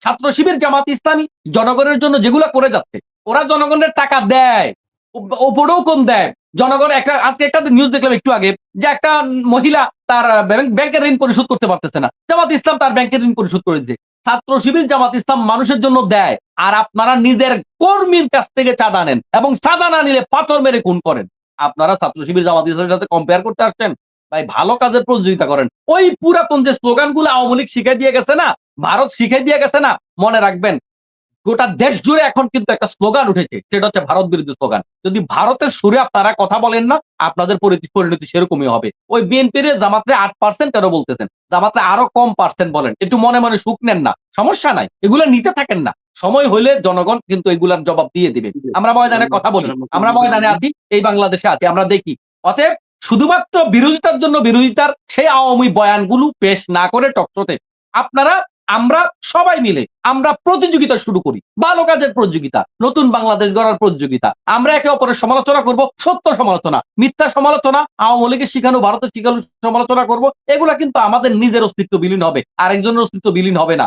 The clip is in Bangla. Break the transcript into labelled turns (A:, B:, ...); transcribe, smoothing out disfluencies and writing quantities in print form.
A: ছাত্র শিবির জামাত ইসলামী জনগণের জন্য যেগুলা করে যাচ্ছে, ওরা জনগণের টাকা দেয়, ওপরেও কোন দেয়। জনগণ একটা আজকে একটা নিউজ দেখলাম একটু আগে, যে একটা মহিলা তার ব্যাংকের ঋণ পরিশোধ করতে পারতেছে না, জামাত ইসলাম তার ব্যাংকের ঋণ পরিশোধ করে দিচ্ছে। ছাত্র শিবির জামাত ইসলাম মানুষের জন্য দেয়, আর আপনারা নিজের কর্মীর কাছ থেকে চাঁদা নেন, এবং চাঁদা না নিলে পাথর মেরে খুন করেন। আপনারা ছাত্র শিবির জামাত ইসলামের সাথে কম্পেয়ার করতে আসছেন? ভাই ভালো কাজের প্রতিযোগিতা করেন। ওই পুরাতন যে স্লোগান গুলো আওয়ামী লীগ শিখাই দিয়ে গেছে না, ভারত শিখাই দিয়ে গেছে না, মনে রাখবেন গোটা দেশ জুড়ে এখন কিন্তু একটা স্লোগান উঠেছে, সেটা হচ্ছে ভারত বিরোধী স্লোগান। যদি ভারতের সুরে আপনারা কথা বলেন না, আপনাদের পরিণতি সেরকমই হবে। ওই বিএনপির জামাতে 8% কেন বলতেছেন? জামাতে আরো কম পার্সেন্ট বলেন, একটু মনে মনে সুখ নেন না, সমস্যা নাই, এগুলো নিতে থাকেন না। সময় হইলে জনগণ কিন্তু এগুলার জবাব দিয়ে দিবে। আমরা ময়দানে কথা বলি, আমরা ময়দানে আছি, এই বাংলাদেশে আছি, আমরা দেখি। অতএব শুধুমাত্র বিরোধিতার জন্য বিরোধিতার সেই আওয়ামী বয়ানগুলো পেশ না করে টকশোতে আপনারা, আমরা সবাই মিলে আমরা প্রতিযোগিতা শুরু করি, ভালো কাজের প্রতিযোগিতা, নতুন বাংলাদেশ গড়ার প্রতিযোগিতা। আমরা একে অপরের সমালোচনা করব, সত্য সমালোচনা, মিথ্যা সমালোচনা, আওয়ামী লীগের শিখানো ভারতের শিখানো সমালোচনা করব। এগুলা কিন্তু আমাদের নিজের অস্তিত্ব বিলীন হবে, আরেকজনের অস্তিত্ব বিলীন হবে না।